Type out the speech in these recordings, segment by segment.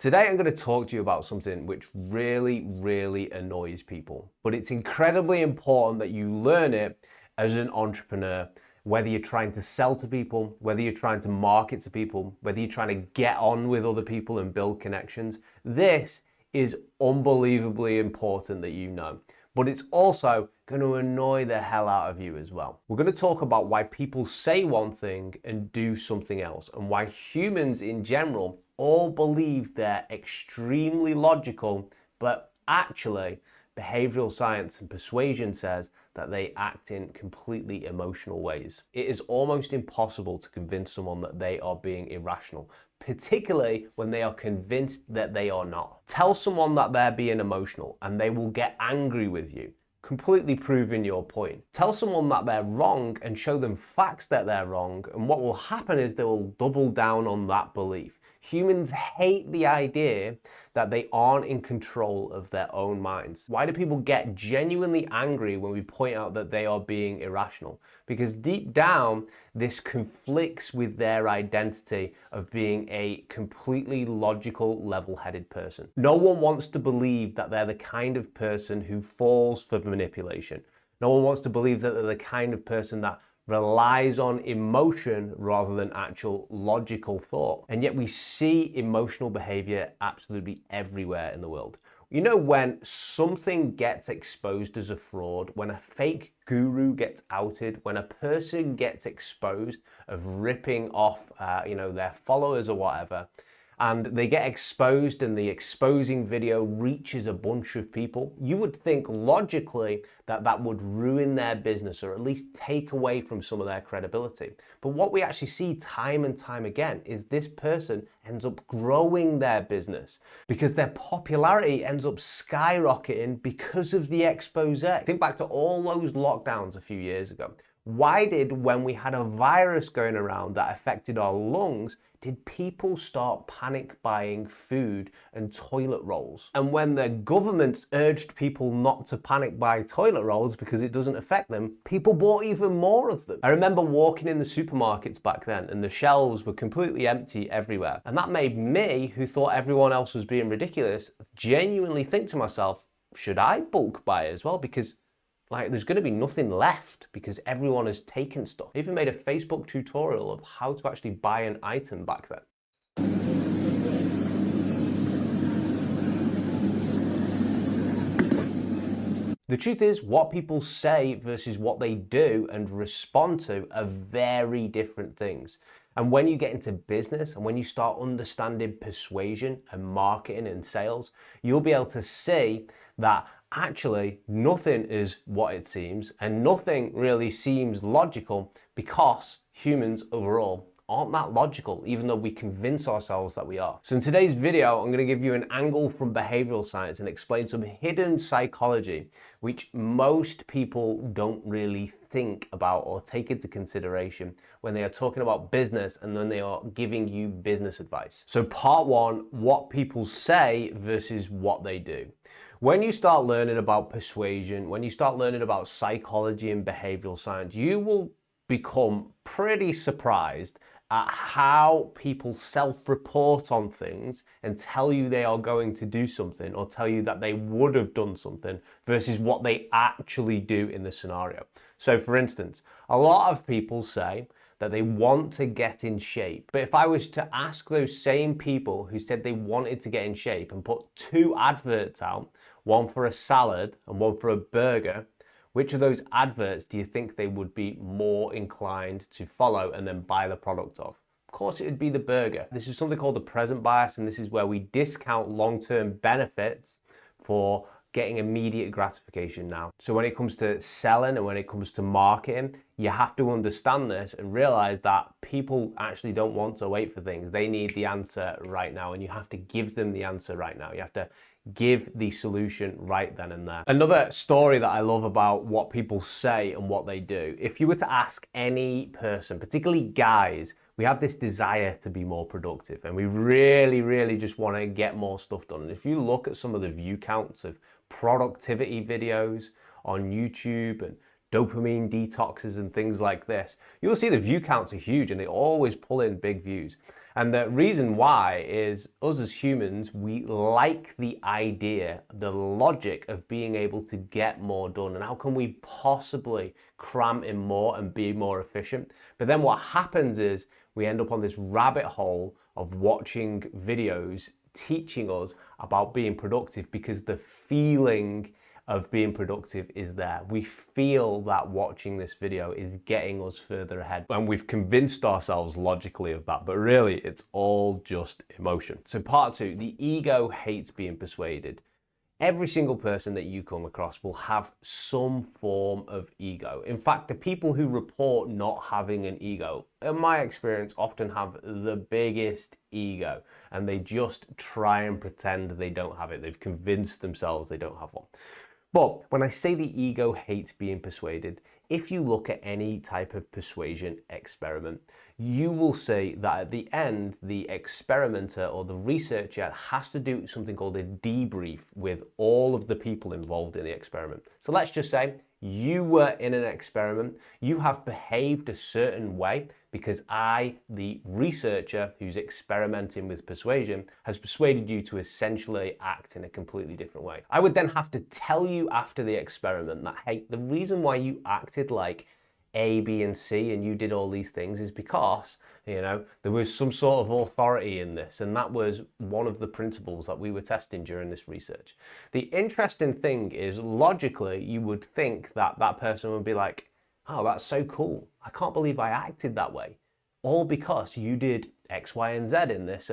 Today I'm going to talk to you about something which really annoys people, but it's incredibly important that you learn it as an entrepreneur, whether you're trying to sell to people, whether you're trying to market to people, whether you're trying to get on with other people and build connections. This is unbelievably important that you know, but it's also going to annoy the hell out of you as well. We're going to talk about why people say one thing and do something else, and why humans in general all believe they're extremely logical, but actually behavioral science and persuasion says that they act in completely emotional ways. It is almost impossible to convince someone that they are being irrational, particularly when they are convinced that they are not. Tell someone that they're being emotional and they will get angry with you, completely proving your point. Tell someone that they're wrong and show them facts that they're wrong, and what will happen is they will double down on that belief. Humans hate the idea that they aren't in control of their own minds. Why do people get genuinely angry when we point out that they are being irrational? Because deep down, this conflicts with their identity of being a completely logical, level-headed person. No one wants to believe that they're the kind of person who falls for manipulation. No one wants to believe that they're the kind of person that relies on emotion rather than actual logical thought. And yet we see emotional behavior absolutely everywhere in the world. You know, when something gets exposed as a fraud, when a fake guru gets outed, when a person gets exposed of ripping off their followers or whatever, and they get exposed and the exposing video reaches a bunch of people, you would think logically that that would ruin their business or at least take away from some of their credibility. But what we actually see time and time again is this person ends up growing their business because their popularity ends up skyrocketing because of the expose. Think back to all those lockdowns a few years ago. Why did, when we had a virus going around that affected our lungs, did people start panic buying food and toilet rolls? And when the governments urged people not to panic buy toilet rolls because it doesn't affect them, people bought even more of them. I remember walking in the supermarkets back then and the shelves were completely empty everywhere. And that made me, who thought everyone else was being ridiculous, genuinely think to myself, should I bulk buy as well? Because there's going to be nothing left because everyone has taken stuff. I even made a Facebook tutorial of how to actually buy an item back then. The truth is, what people say versus what they do and respond to are very different things. And when you get into business and when you start understanding persuasion and marketing and sales, you'll be able to see that actually nothing is what it seems, and nothing really seems logical because humans overall aren't that logical, even though we convince ourselves that we are. So in today's video, I'm going to give you an angle from behavioral science and explain some hidden psychology which most people don't really think about or take into consideration when they are talking about business and when they are giving you business advice. So part one, what people say versus what they do. When you start learning about persuasion, when you start learning about psychology and behavioral science, you will become pretty surprised at how people self-report on things and tell you they are going to do something or tell you that they would have done something versus what they actually do in the scenario. So for instance, a lot of people say that they want to get in shape. But if I was to ask those same people who said they wanted to get in shape and put two adverts out, one for a salad and one for a burger, which of those adverts do you think they would be more inclined to follow and then buy the product of? Of course, it would be the burger. This is something called the present bias, and this is where we discount long-term benefits for getting immediate gratification now. So when it comes to selling and when it comes to marketing, you have to understand this and realize that people actually don't want to wait for things. They need the answer right now, and you have to give them the answer right now. You have to give the solution right then and there. Another story that I love about what people say and what they do, if you were to ask any person, particularly guys, we have this desire to be more productive and we really just want to get more stuff done. And if you look at some of the view counts of productivity videos on YouTube and dopamine detoxes and things like this, you'll see the view counts are huge and they always pull in big views. And the reason why is us as humans, we like the idea, the logic of being able to get more done. And how can we possibly cram in more and be more efficient? But then what happens is we end up on this rabbit hole of watching videos teaching us about being productive because the feeling of being productive is there. We feel that watching this video is getting us further ahead, and we've convinced ourselves logically of that, but really it's all just emotion. So part 2, the ego hates being persuaded. Every single person that you come across will have some form of ego. In fact, the people who report not having an ego, in my experience, often have the biggest ego, and they just try and pretend they don't have it. They've convinced themselves they don't have one. But when I say the ego hates being persuaded, if you look at any type of persuasion experiment, you will see that at the end, the experimenter or the researcher has to do something called a debrief with all of the people involved in the experiment. So let's just say you were in an experiment, you have behaved a certain way because I, the researcher who's experimenting with persuasion, has persuaded you to essentially act in a completely different way. I would then have to tell you after the experiment that, hey, the reason why you acted like A, B, and C and you did all these things is because, there was some sort of authority in this, and that was one of the principles that we were testing during this research. The interesting thing is, logically, you would think that that person would be like, oh, that's so cool. I can't believe I acted that way. All because you did X, Y, and Z in this,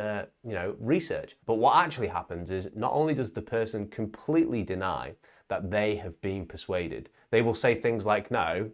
research. But what actually happens is not only does the person completely deny that they have been persuaded, they will say things like, no,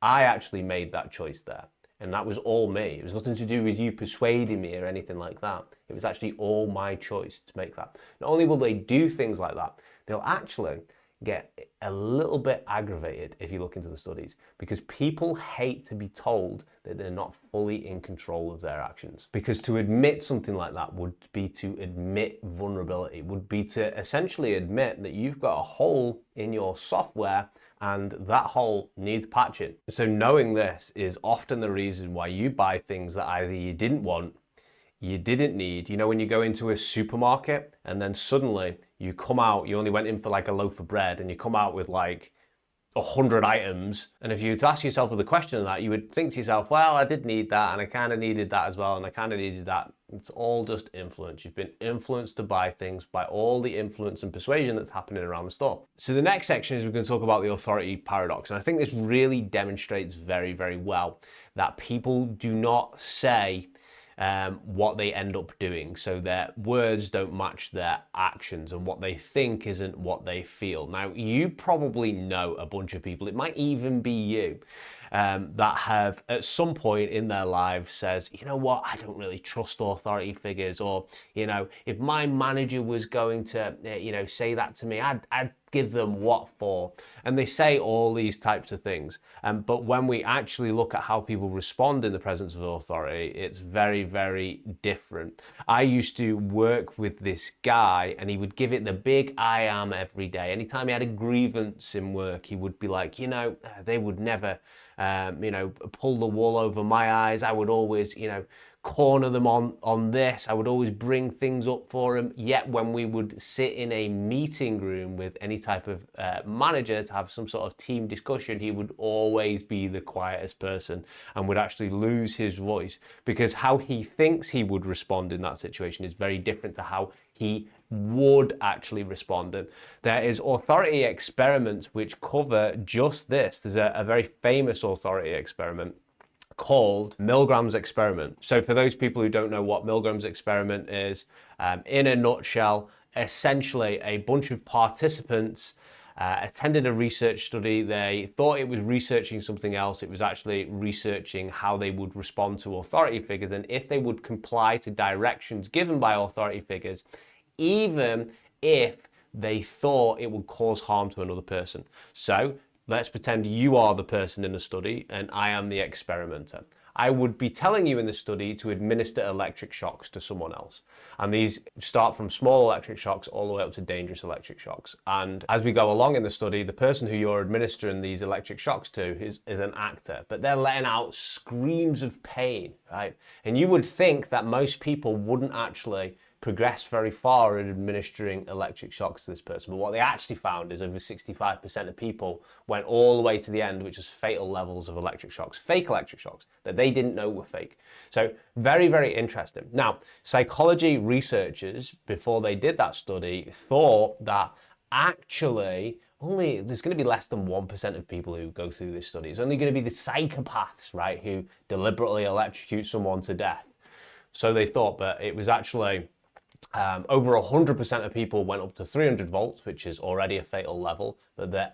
I actually made that choice there. And that was all me. It was nothing to do with you persuading me or anything like that. It was actually all my choice to make that. Not only will they do things like that, they'll actually get a little bit aggravated if you look into the studies, because people hate to be told that they're not fully in control of their actions. Because to admit something like that would be to admit vulnerability, would be to essentially admit that you've got a hole in your software and that hole needs patching. So knowing this is often the reason why you buy things that either you didn't want, you didn't need. When you go into a supermarket and then suddenly you come out, you only went in for like a loaf of bread and you come out with like 100 items. And if you were to ask yourself the question of that, you would think to yourself, well, I did need that and I kind of needed that as well and I kind of needed that. It's all just influence. You've been influenced to buy things by all the influence and persuasion that's happening around the store. So the next section is we're going to talk about the authority paradox. And I think this really demonstrates very, very well that people do not say what they end up doing. So their words don't match their actions, and what they think isn't what they feel. Now, you probably know a bunch of people, it might even be you, that have at some point in their lives says, you know what, I don't really trust authority figures, or, if my manager was going to, say that to me, I'd give them what for? And they say all these types of things. But when we actually look at how people respond in the presence of authority, it's very, very different. I used to work with this guy and he would give it the big I am every day. Anytime he had a grievance in work, he would be like, they would never, pull the wool over my eyes. I would always, corner them on this. I would always bring things up for him. Yet when we would sit in a meeting room with any type of manager to have some sort of team discussion, he would always be the quietest person and would actually lose his voice, because how he thinks he would respond in that situation is very different to how he would actually respond. And there is authority experiments which cover just this. There's a very famous authority experiment called Milgram's experiment. So for those people who don't know what Milgram's experiment is, in a nutshell, essentially a bunch of participants attended a research study. They thought it was researching something else. It was actually researching how they would respond to authority figures and if they would comply to directions given by authority figures, even if they thought it would cause harm to another person. So let's pretend you are the person in the study and I am the experimenter. I would be telling you in the study to administer electric shocks to someone else. And these start from small electric shocks all the way up to dangerous electric shocks. And as we go along in the study, the person who you're administering these electric shocks to is an actor, but they're letting out screams of pain, right? And you would think that most people wouldn't actually progress very far in administering electric shocks to this person. But what they actually found is over 65% of people went all the way to the end, which is fatal levels of electric shocks, fake electric shocks that they didn't know were fake. So very, very interesting. Now, psychology researchers, before they did that study, thought that actually there's going to be less than 1% of people who go through this study. It's only going to be the psychopaths, right, who deliberately electrocute someone to death. So they thought, but it was actually over 100% of people went up to 300 volts, which is already a fatal level, but the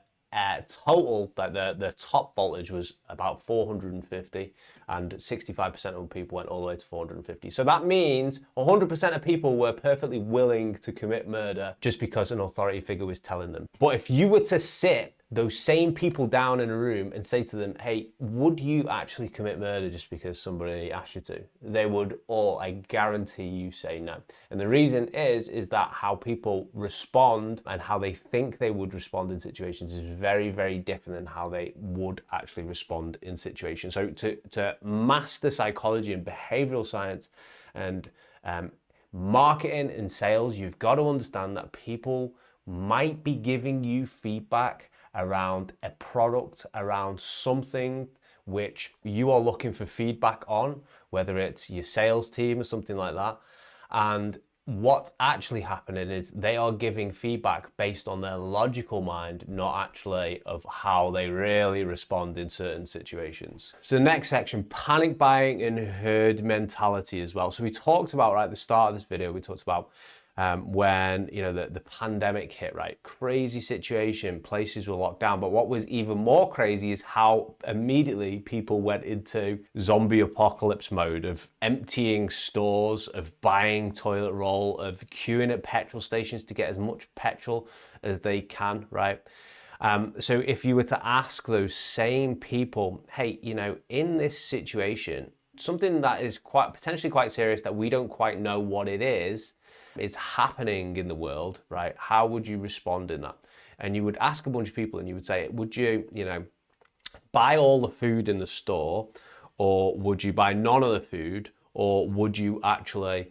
total, the top voltage was about 450, and 65% of people went all the way to 450. So that means 100% of people were perfectly willing to commit murder just because an authority figure was telling them. But if you were to sit those same people down in a room and say to them, hey, would you actually commit murder just because somebody asked you to? They would all, I guarantee you, say no. And the reason is that how people respond and how they think they would respond in situations is very, very different than how they would actually respond in situations. So to master psychology and behavioral science and marketing and sales, you've got to understand that people might be giving you feedback around a product, around something which you are looking for feedback on, whether it's your sales team or something like that. And what's actually happening is they are giving feedback based on their logical mind, not actually of how they really respond in certain situations. So the next section, panic buying and herd mentality as well. So we talked about, right at the start of this video, we talked about when the pandemic hit, right? Crazy situation, places were locked down. But what was even more crazy is how immediately people went into zombie apocalypse mode of emptying stores, of buying toilet roll, of queuing at petrol stations to get as much petrol as they can, right? So if you were to ask those same people, hey, in this situation, something that is potentially quite serious that we don't quite know what it is happening in the world, right? How would you respond in that? And you would ask a bunch of people and you would say, would you, buy all the food in the store, or would you buy none of the food, or would you actually,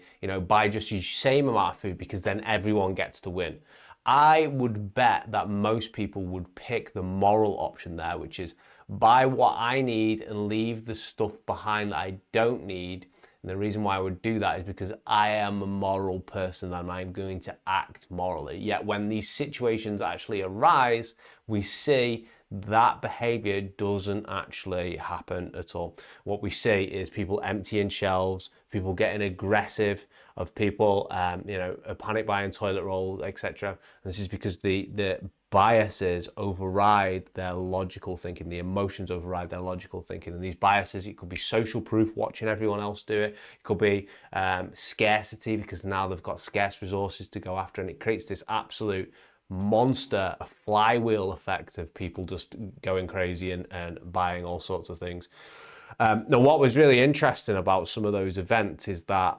buy just the same amount of food because then everyone gets to win? I would bet that most people would pick the moral option there, which is buy what I need and leave the stuff behind that I don't need. And the reason why I would do that is because I am a moral person and I'm going to act morally. Yet when these situations actually arise, we see that behavior doesn't actually happen at all. What we see is people emptying shelves, people getting aggressive, of people, panic buying toilet roll, etc. This is because the biases override their logical thinking, the emotions override their logical thinking. And these biases, it could be social proof, watching everyone else do it. It could be scarcity, because now they've got scarce resources to go after, and it creates this absolute monster, a flywheel effect of people just going crazy and buying all sorts of things. Now, what was really interesting about some of those events is that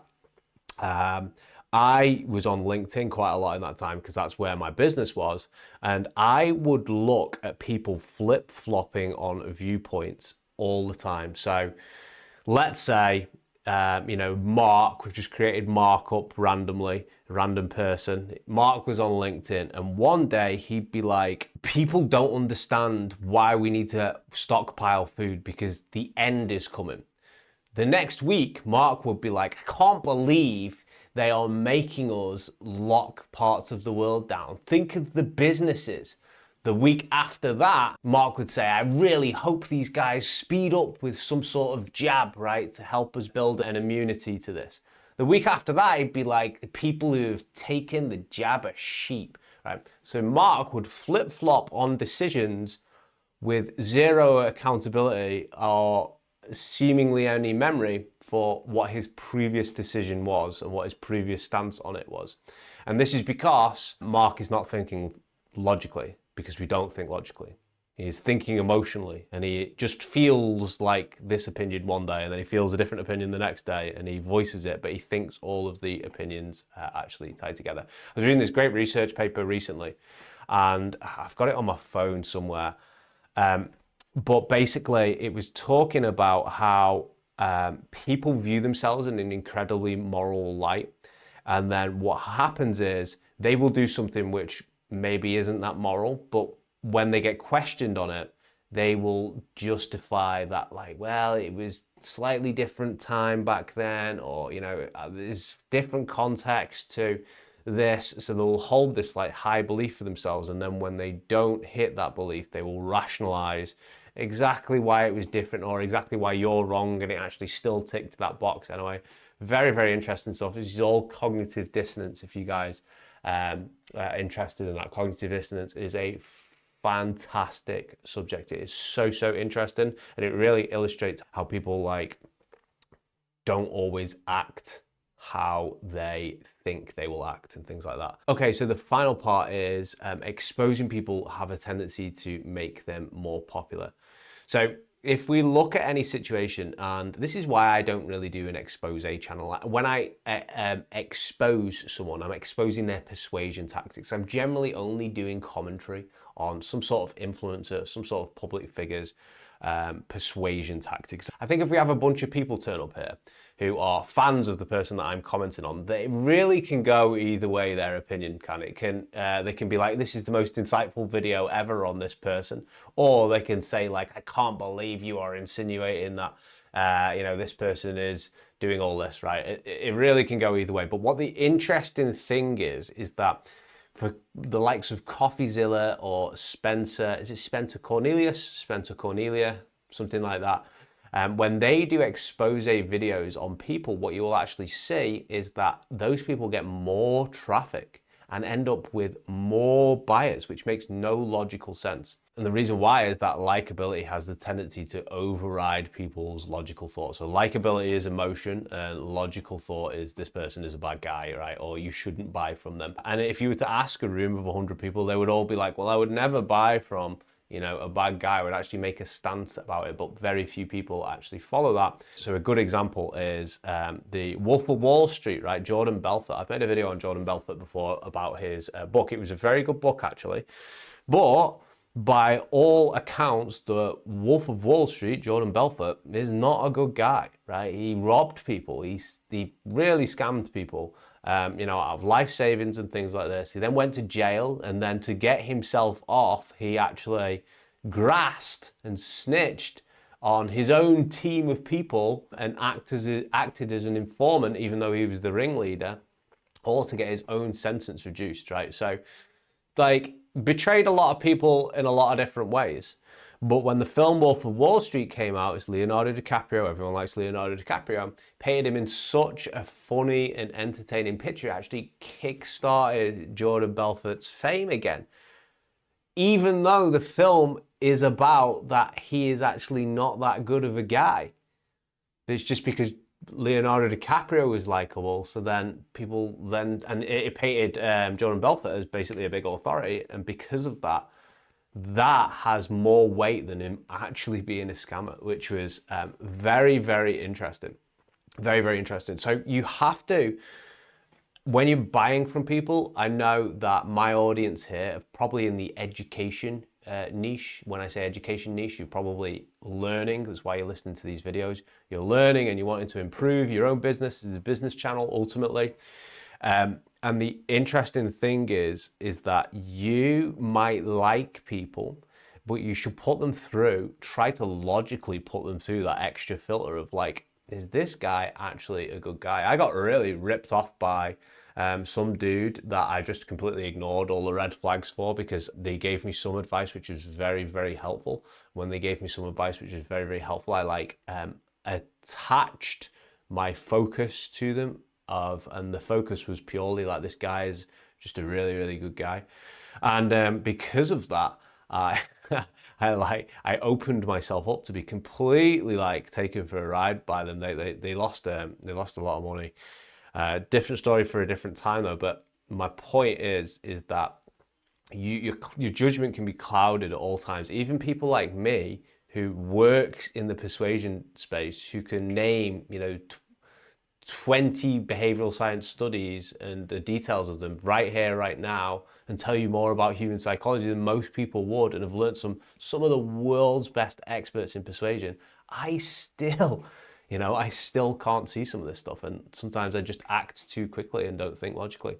I was on LinkedIn quite a lot in that time because that's where my business was. And I would look at people flip-flopping on viewpoints all the time. So let's say, Mark, we've just created Mark up randomly, a random person. Mark was on LinkedIn, and one day he'd be like, people don't understand why we need to stockpile food because the end is coming. The next week, Mark would be like, I can't believe they are making us lock parts of the world down. Think of the businesses. The week after that, Mark would say, I really hope these guys speed up with some sort of jab, right, to help us build an immunity to this. The week after that, he'd be like, the people who have taken the jab are sheep, right? So Mark would flip-flop on decisions with zero accountability or seemingly only memory for what his previous decision was and what his previous stance on it was. And this is because Mark is not thinking logically, because we don't think logically. He's thinking emotionally, and he just feels like this opinion one day, and then he feels a different opinion the next day, and he voices it, but he thinks all of the opinions actually tie together. I was reading this great research paper recently, and I've got it on my phone somewhere. But basically, it was talking about how people view themselves in an incredibly moral light. And then what happens is they will do something which maybe isn't that moral, but when they get questioned on it, they will justify that, like, well, it was slightly different time back then, or, you know, there's different context to this. So they'll hold this like high belief for themselves. And then when they don't hit that belief, they will rationalize exactly why it was different or exactly why you're wrong, and it actually still ticked that box anyway. Very, very interesting stuff. This is all cognitive dissonance. If you guys are interested in that, cognitive dissonance is a fantastic subject. It is so, so interesting, and it really illustrates how people like don't always act how they think they will act and things like that. Okay, so the final part is exposing people have a tendency to make them more popular. So if we look at any situation, and this is why I don't really do an expose channel. When I expose someone, I'm exposing their persuasion tactics. I'm generally only doing commentary on some sort of influencer, some sort of public figures, persuasion tactics. I think if we have a bunch of people turn up here who are fans of the person that I'm commenting on, they really can go either way. Their opinion can. They can be like, this is the most insightful video ever on this person, or they can say like, I can't believe you are insinuating that you know, this person is doing all this, right? It really can go either way. But what the interesting thing is that for the likes of CoffeeZilla or Spencer, is it Spencer Cornelius? Spencer Cornelia, something like that. When they do expose videos on people, what you will actually see is that those people get more traffic and end up with more buyers, which makes no logical sense. And the reason why is that likability has the tendency to override people's logical thought. So likability is emotion, and logical thought is this person is a bad guy, right? Or you shouldn't buy from them. And if you were to ask a room of 100 people, they would all be like, well, I would never buy from, you know, a bad guy. Would actually make a stance about it, but very few people actually follow that. So a good example is the Wolf of Wall Street, right? Jordan Belfort. I've made a video on Jordan Belfort before about his book. It was a very good book, actually. But by all accounts, the Wolf of Wall Street, Jordan Belfort, is not a good guy, right? He robbed people. He really scammed people, you know, out of life savings and things like this. He then went to jail, and then to get himself off, he actually grassed and snitched on his own team of people and acted as an informant, even though he was the ringleader, all to get his own sentence reduced, right? So, like, betrayed a lot of people in a lot of different ways. But when the film Wolf of Wall Street came out, it's Leonardo DiCaprio, everyone likes Leonardo DiCaprio, painted him in such a funny and entertaining picture, it actually kick-started Jordan Belfort's fame again. Even though the film is about that he is actually not that good of a guy. It's just because Leonardo DiCaprio was likable, so then people then, and it painted Jordan Belfort as basically a big authority, and because of that, that has more weight than him actually being a scammer, which was very, very interesting. Very, very interesting. So you have to, when you're buying from people, I know that my audience here are probably in the education niche. When I say education niche, you're probably learning. That's why you're listening to these videos. You're learning and you're wanting to improve your own business as a business channel ultimately. And the interesting thing is that you might like people, but you should put them through, try to logically put them through that extra filter of like, is this guy actually a good guy? I got really ripped off by some dude that I just completely ignored all the red flags for, because they gave me some advice which was very, very helpful. When they gave me some advice which was very, very helpful, I like attached my focus to them and the focus was purely like, this guy is just a really, really good guy. And because of that, I opened myself up to be completely like taken for a ride by them. They lost a lot of money. Different story for a different time though. But my point is that your judgment can be clouded at all times. Even people like me who work in the persuasion space, who can name, 20 behavioral science studies and the details of them right here, right now, and tell you more about human psychology than most people would, and have learned some of the world's best experts in persuasion, I still can't see some of this stuff, and sometimes I just act too quickly and don't think logically.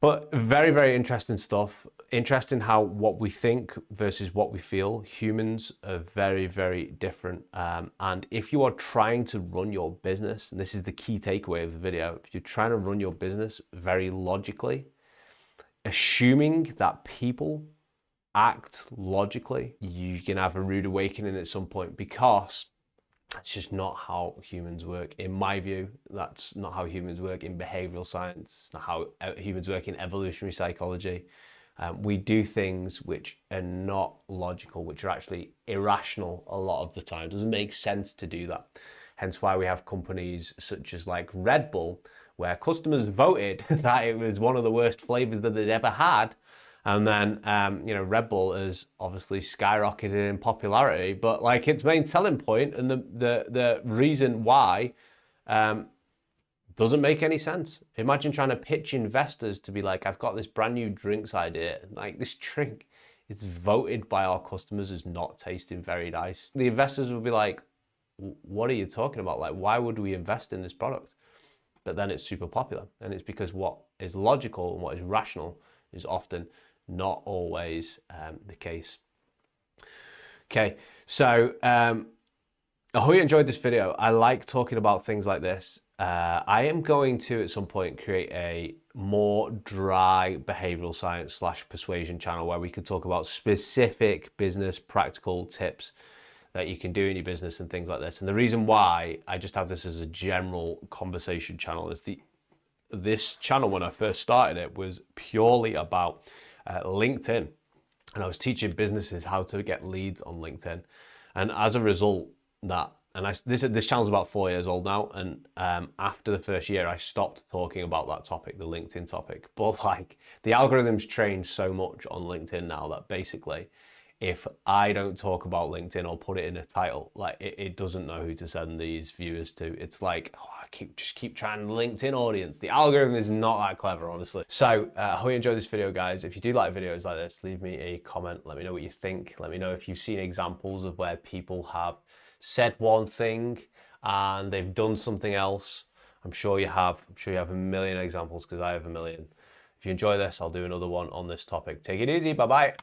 But very, very interesting stuff. Interesting how what we think versus what we feel. Humans are very, very different. And if you are trying to run your business, and this is the key takeaway of the video, if you're trying to run your business very logically, assuming that people act logically, you can have a rude awakening at some point, because that's just not how humans work. In my view, that's not how humans work in behavioral science, not how humans work in evolutionary psychology. We do things which are not logical, which are actually irrational a lot of the time. It doesn't make sense to do that. Hence why we have companies such as like Red Bull, where customers voted that it was one of the worst flavors that they'd ever had. And then, Red Bull has obviously skyrocketed in popularity, but like its main selling point and the reason why doesn't make any sense. Imagine trying to pitch investors to be like, I've got this brand new drinks idea. Like, this drink is voted by our customers as not tasting very nice. The investors will be like, what are you talking about? Like, why would we invest in this product? But then it's super popular. And it's because what is logical and what is rational is often not always the case. Okay, so I hope you enjoyed this video. I like talking about things like this. I am going to, at some point, create a more dry behavioral science / persuasion channel where we can talk about specific business practical tips that you can do in your business and things like this. And the reason why I just have this as a general conversation channel is this channel, when I first started it, was purely about LinkedIn, and I was teaching businesses how to get leads on LinkedIn. And as a result, this channel's about 4 years old now, and after the first year, I stopped talking about that topic, the LinkedIn topic. But like, the algorithms change so much on LinkedIn now that basically, if I don't talk about LinkedIn or put it in a title, like it doesn't know who to send these viewers to. It's like, I keep trying LinkedIn audience. The algorithm is not that clever, honestly. So I hope you enjoyed this video, guys. If you do like videos like this, leave me a comment. Let me know what you think. Let me know if you've seen examples of where people have said one thing and they've done something else. I'm sure you have. I'm sure you have a million examples, because I have a million. If you enjoy this, I'll do another one on this topic. Take it easy. Bye-bye.